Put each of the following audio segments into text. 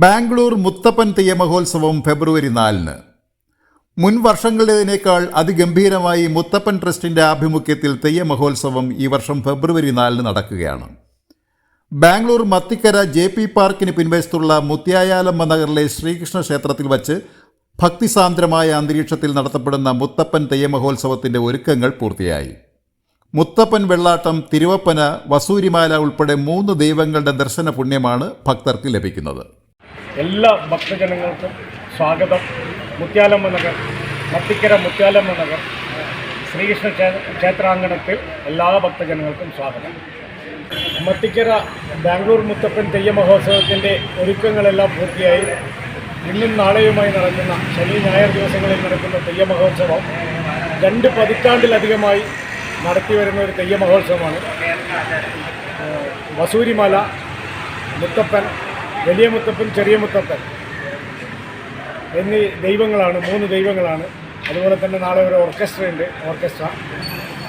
ബാംഗ്ലൂർ മുത്തപ്പൻ തെയ്യമഹോത്സവം ഫെബ്രുവരി 4-ന്. മുൻ വർഷങ്ങളിലേതിനേക്കാൾ അതിഗംഭീരമായി മുത്തപ്പൻ ട്രസ്റ്റിൻ്റെ ആഭിമുഖ്യത്തിൽ തെയ്യമഹോത്സവം ഈ വർഷം ഫെബ്രുവരി 4-ന് നടക്കുകയാണ്. ബാംഗ്ലൂർ മത്തിക്കര JP പാർക്കിന് പിൻവശത്തുള്ള മുത്യായാലമ്മ നഗറിലെ ശ്രീകൃഷ്ണ ക്ഷേത്രത്തിൽ വച്ച് ഭക്തിസാന്ദ്രമായ അന്തരീക്ഷത്തിൽ നടത്തപ്പെടുന്ന മുത്തപ്പൻ തെയ്യമഹോത്സവത്തിൻ്റെ ഒരുക്കങ്ങൾ പൂർത്തിയായി. മുത്തപ്പൻ വെള്ളാട്ടം, തിരുവപ്പന, വസൂരിമാല ഉൾപ്പെടെ 3 ദൈവങ്ങളുടെ ദർശന പുണ്യമാണ് ഭക്തർക്ക് ലഭിക്കുന്നത്. എല്ലാ ഭക്തജനങ്ങൾക്കും സ്വാഗതം. മുത്യാലമ്മ നഗർ, മത്തിക്കര മുത്യാലമ്മ നഗർ ശ്രീകൃഷ്ണ ക്ഷേത്രാങ്കണത്തിൽ എല്ലാ ഭക്തജനങ്ങൾക്കും സ്വാഗതം. മത്തിക്കര ബാംഗ്ലൂർ മുത്തപ്പൻ തെയ്യമഹോത്സവത്തിൻ്റെ ഒരുക്കങ്ങളെല്ലാം പൂർത്തിയായി. ഇന്നും നാളെയുമായി നടക്കുന്ന ശനി ഞായർ ദിവസങ്ങളിൽ നടക്കുന്ന തെയ്യമഹോത്സവം 2 പതിറ്റാണ്ടിലധികമായി നടത്തിവരുന്ന ഒരു തെയ്യമഹോത്സവമാണ്. വസൂരിമാല, മുത്തപ്പൻ, വലിയ മുത്തപ്പൻ, ചെറിയ മുത്തപ്പൻ എന്നീ ദൈവങ്ങളാണ്, 3 ദൈവങ്ങളാണ്. അതുപോലെ തന്നെ നാളെ ഒരു ഓർക്കസ്ട്ര.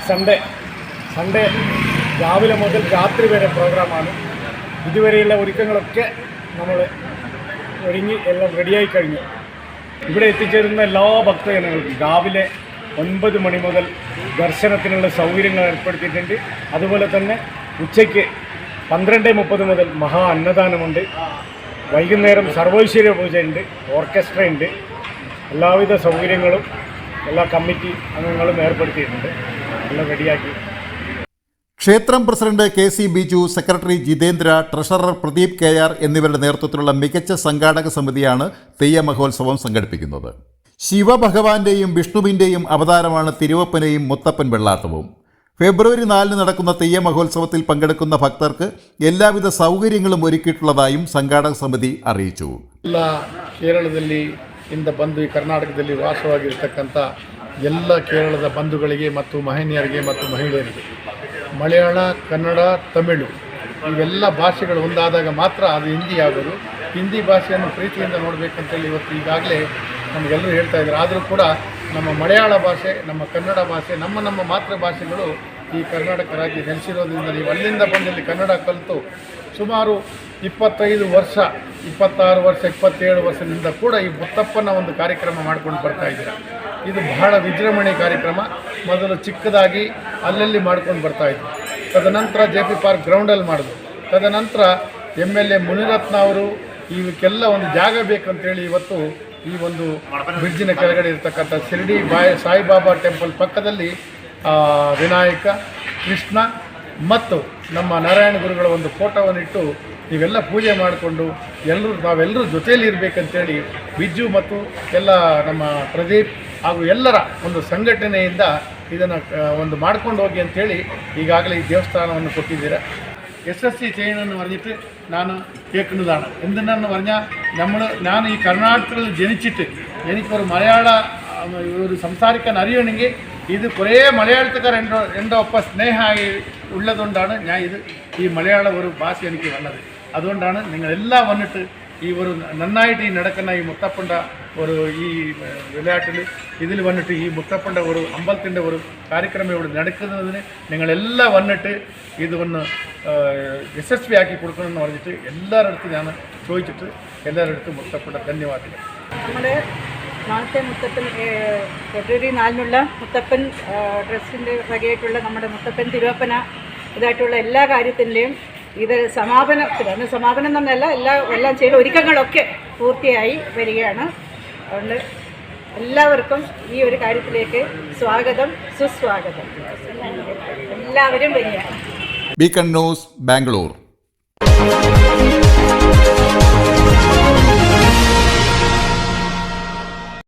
സൺഡേ രാവിലെ മുതൽ രാത്രി വരെ പ്രോഗ്രാമാണ്. ഇതുവരെയുള്ള ഒരുക്കങ്ങളൊക്കെ നമ്മൾ ഒരുങ്ങി എല്ലാം റെഡിയായി കഴിഞ്ഞു. ഇവിടെ എത്തിച്ചേരുന്ന എല്ലാ ഭക്തജനങ്ങൾക്കും രാവിലെ 9 മണി മുതൽ ദർശനത്തിനുള്ള സൗകര്യങ്ങൾ ഏർപ്പെടുത്തിയിട്ടുണ്ട്. അതുപോലെ തന്നെ ഉച്ചയ്ക്ക് 12:30 മുതൽ മഹാ അന്നദാനമുണ്ട്. വൈകുന്നേരം സർവൈശ്വര്യ പൂജയുണ്ട്, ഓർക്കസ്ട്രയുണ്ട്. എല്ലാവിധ സൗകര്യങ്ങളും എല്ലാ കമ്മിറ്റി അംഗങ്ങളും ഏർപ്പെടുത്തിയിട്ടുണ്ട്. എല്ലാം റെഡിയാക്കി. ക്ഷേത്രം president KC Biju, secretary Jitendra, treasurer Pradeep KR എന്നിവരുടെ നേതൃത്വത്തിലുള്ള മികച്ച സംഘാടക സമിതിയാണ് തെയ്യമഹോത്സവം സംഘടിപ്പിക്കുന്നത്. ശിവഭഗവാന്റെയും വിഷ്ണുവിൻ്റെയും അവതാരമാണ് തിരുവപ്പനയും മുത്തപ്പൻ വെള്ളാട്ടവും. ഫെബ്രുവരി 4-ന് നടക്കുന്ന തെയ്യമഹോത്സവത്തിൽ പങ്കെടുക്കുന്ന ഭക്തർക്ക് എല്ലാവിധ സൗകര്യങ്ങളും ഒരുക്കിയിട്ടുള്ളതായും സംഘാടക സമിതി അറിയിച്ചു. ಎಲ್ಲ ಕೇರಳದಲ್ಲಿ ಇಂದ ಬಂದು ಈ ಕರ್ನಾಟಕದಲ್ಲಿ ವಾಸವಾಗಿರ್ತಕ್ಕಂಥ ಎಲ್ಲ ಕೇರಳದ ಬಂಧುಗಳಿಗೆ ಮತ್ತು ಮಹನೀಯರಿಗೆ ಮತ್ತು ಮಹಿಳೆಯರಿಗೆ ಮಲಯಾಳ, ಕನ್ನಡ, ತಮಿಳು ಇವೆಲ್ಲ ಭಾಷೆಗಳು ಒಂದಾದಾಗ ಮಾತ್ರ ಅದು ಹಿಂದಿ ಆಗೋದು. ಹಿಂದಿ ಭಾಷೆಯನ್ನು ಪ್ರೀತಿಯಿಂದ ನೋಡಬೇಕಂತೇಳಿ ಇವತ್ತು ಈಗಾಗಲೇ ನಮಗೆಲ್ಲರೂ ಹೇಳ್ತಾ ಇದ್ದಾರೆ. ಆದರೂ ಕೂಡ ನಮ್ಮ ಮಲಯಾಳ ಭಾಷೆ, ನಮ್ಮ ಕನ್ನಡ ಭಾಷೆ, ನಮ್ಮ ಮಾತೃಭಾಷೆಗಳು ಈ ಕರ್ನಾಟಕ ರಾಜ್ಯ ನೆಲೆಸಿರೋದ್ರಿಂದ ನೀವು ಅಲ್ಲಿಂದ ಬಂದು ಇಲ್ಲಿ ಕನ್ನಡ ಕಲಿತು ಸುಮಾರು 25 ವರ್ಷ, 26 ವರ್ಷ, 27 ವರ್ಷದಿಂದ ಕೂಡ ಈ ಮುತ್ತಪ್ಪನ ಒಂದು ಕಾರ್ಯಕ್ರಮ ಮಾಡ್ಕೊಂಡು ಬರ್ತಾ ಇದ್ದೀರ. ಇದು ಬಹಳ ವಿಜೃಂಭಣೆ ಕಾರ್ಯಕ್ರಮ. ಮೊದಲು ಚಿಕ್ಕದಾಗಿ ಅಲ್ಲಲ್ಲಿ ಮಾಡ್ಕೊಂಡು ಬರ್ತಾಯಿದ್ರು. ತದನಂತರ JP ಪಾರ್ಕ್ ಗ್ರೌಂಡಲ್ಲಿ ಮಾಡಿದ್ರು. ತದನಂತರ MLA ಮುನಿರತ್ನ ಅವರು ಇವಕ್ಕೆಲ್ಲ ಒಂದು ಜಾಗ ಬೇಕಂತೇಳಿ ಇವತ್ತು ಈ ಒಂದು ಬ್ರಿಡ್ಜಿನ ಕೆಳಗಡೆ ಇರತಕ್ಕಂಥ ಶಿರ್ಡಿ ಸಾಯಿಬಾಬಾ ಟೆಂಪಲ್ ಪಕ್ಕದಲ್ಲಿ ವಿನಾಯಕ, ಕೃಷ್ಣ ಮತ್ತು ನಮ್ಮ ನಾರಾಯಣ ಗುರುಗಳ ಒಂದು ಫೋಟೋವನ್ನಿಟ್ಟು ನೀವೆಲ್ಲ ಪೂಜೆ ಮಾಡಿಕೊಂಡು ನಾವೆಲ್ಲರೂ ಜೊತೆಯಲ್ಲಿ ಇರಬೇಕಂತೇಳಿ ಬಿಜ್ಜು ಮತ್ತು ಎಲ್ಲ ನಮ್ಮ ಪ್ರದೀಪ್ ಹಾಗೂ ಎಲ್ಲರ ಒಂದು ಸಂಘಟನೆಯಿಂದ ಇದನ್ನು ಒಂದು ಮಾಡ್ಕೊಂಡು ಹೋಗಿ ಅಂಥೇಳಿ ಈಗಾಗಲೇ ಈ ದೇವಸ್ಥಾನವನ್ನು ಕೊಟ್ಟಿದ್ದೀರಾ. SSC ചെയ്യണമെന്ന് പറഞ്ഞിട്ട് ഞാൻ കേൾക്കുന്നതാണ്. എന്തിനാണെന്ന് പറഞ്ഞാൽ ഞാൻ ഈ കർണാടകത്തിൽ ജനിച്ചിട്ട് എനിക്കൊരു മലയാള ഒരു സംസാരിക്കാൻ അറിയണമെങ്കിൽ ഇത് കുറേ മലയാളത്തുകാർ എൻ്റെ ഒപ്പം സ്നേഹമായി ഉള്ളതുകൊണ്ടാണ് ഞാൻ ഈ മലയാള ഒരു ഭാഷ എനിക്ക് വന്നത്. അതുകൊണ്ടാണ് നിങ്ങളെല്ലാം വന്നിട്ട് ഈ ഒരു നന്നായിട്ട് ഈ നടക്കുന്ന ഈ മുത്തപ്പണ്ട ഒരു ഈ വിളയാട്ടിൽ ഇതിൽ വന്നിട്ട് ഈ മുത്തപ്പണ്ട ഒരു അമ്പലത്തിൻ്റെ ഒരു കാര്യക്രമം ഇവിടെ നടക്കുന്നതിന് നിങ്ങളെല്ലാം വന്നിട്ട് ഇതൊന്ന് യശസ്വിയാക്കി കൊടുക്കണമെന്ന് പറഞ്ഞിട്ട് എല്ലാവരുടെ അടുത്ത് ഞാൻ ചോദിച്ചിട്ട് എല്ലാവരുടെ അടുത്ത് മുത്തപ്പണ്ട ധന്യവാദങ്ങൾ. നമ്മുടെ നാളത്തെ മുത്തപ്പൻ ഫെബ്രുവരി 4-നുള്ള മുത്തപ്പൻ ട്രസ്റ്റിൻ്റെ വകയായിട്ടുള്ള നമ്മുടെ മുത്തപ്പൻ തിരുവപ്പന ഇതായിട്ടുള്ള എല്ലാ കാര്യത്തിൻ്റെയും ഇത് സമാപനം എന്നല്ല, എല്ലാം ചെയ്ത ഒരുക്കങ്ങളൊക്കെ പൂർത്തിയായി വരികയാണ്. അതുകൊണ്ട് എല്ലാവർക്കും ഈ ഒരു കാര്യത്തിലേക്ക് സ്വാഗതം, സുസ്വാഗതം. എല്ലാവരും വരിക. Beacon news, Bangalore.